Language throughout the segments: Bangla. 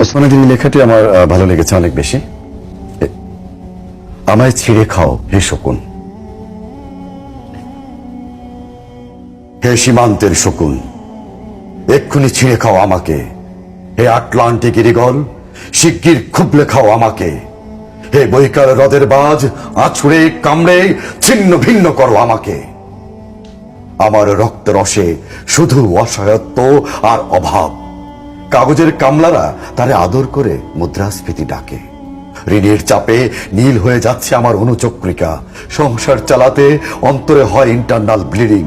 ওসমানের এই লেখাটি আমার ভালো লেগেছে অনেক বেশি। আমায় ছিঁড়ে খাও হে শকুন, হে সীমান্তের শকুন, এক্ষুনি ছিঁড়ে খাও আমাকে। হে আটলান্টিক ইরিগল, শিগগির খুবলে খাও আমাকে। হে বৈকাল হ্রদের বাজ, আছুড়ে কামড়ে ছিন্ন ভিন্ন করো আমাকে। আমার রক্ত রসে শুধু অসহায়ত্ব আর অভাব। কাগজের কামলারা তারে আদর করে মুদ্রাস্ফীতি ডাকে। ঋণের চাপে নীল হয়ে যাচ্ছে আমার অনুচক্রিকা। সংসার চালাতে অন্তরে হয় ইন্টারনাল ব্লিডিং।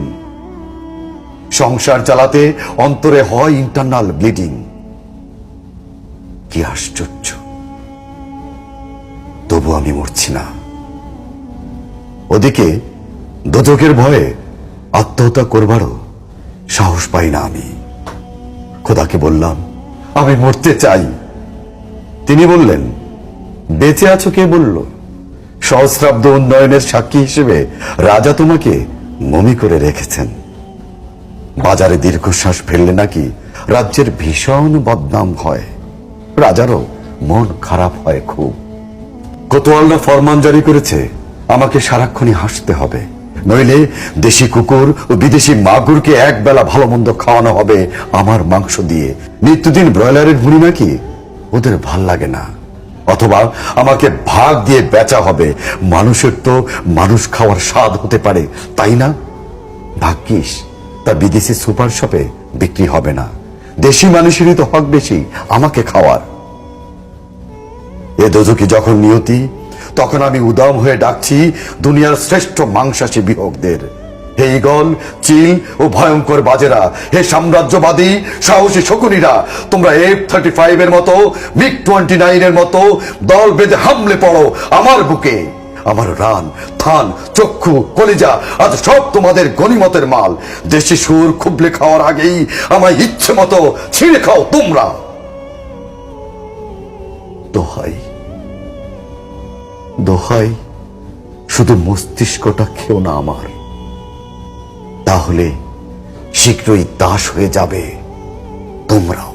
সংসার চালাতে অন্তরে হয় ইন্টারনাল ব্লিডিং। কি আশ্চর্য, তবু আমি মরছি না। ওদিকে দোজখের ভয়ে আত্মহত্যা করবারও সাহস পাই না আমি। খোদাকে বললাম, আমি মরতে চাই। তিনি বললেন, বেঁচে আছো কে বলল? সহস্রাব্দ উন্নয়নের সাক্ষী হিসেবে রাজা তোমাকে মমি করে রেখেছেন। বাজারে দীর্ঘশ্বাস ফেললে নাকি রাজ্যের ভীষণ বদনাম হয়। রাজারও মন খারাপ হয় খুব। কোতোয়ালরা ফরমান জারি করেছে, আমাকে সারাক্ষণই হাসতে হবে, নইলে দেশি কুকুর ও বিদেশি মাগুরকে এক বেলা ভালো মন্দ খাওয়ানো হবে আমার মাংস দিয়ে। নিত্যদিন ব্রয়লারের ভুঁড়ি নাকি ওদের ভাল লাগে না। অথবা আমাকে ভাগ দিয়ে বেচা হবে। মানুষের তো মানুষ খাওয়ার স্বাদ হতে পারে, তাই না? ভাগ্যিস তা বিদেশি সুপার শপে বিক্রি হবে না। দেশি মানুষেরই তো হক বেশি আমাকে খাওয়ার। এ দোজখী যখন নিয়তি, তখন আমি উদাম হয়ে ডাকছি দুনিয়ার শ্রেষ্ঠ মাংসাশী বিহকদের। হে ঈগল, চিল ও ভয়ঙ্কর বাজেরা, হে সাম্রাজ্যবাদী সাহসী শকুনিরা, তোমরা F-35 এর মতো, MiG-29 এর মতো দল বেঁধে হামলে পড়ো আমার বুকে। আমার রান, থান, চক্ষু, কলিজা আজ সব তোমাদের গনিমতের মাল। দেশি সুর খুবলে খাওয়ার আগেই আমায় ইচ্ছে মতো ছিঁড়ে খাও তোমরা। দোহাই দোহাই, শুধু মস্তিষ্কটা খেও না আমার, তাহলে শীঘ্রই দাস হয়ে যাবে তোমরাও।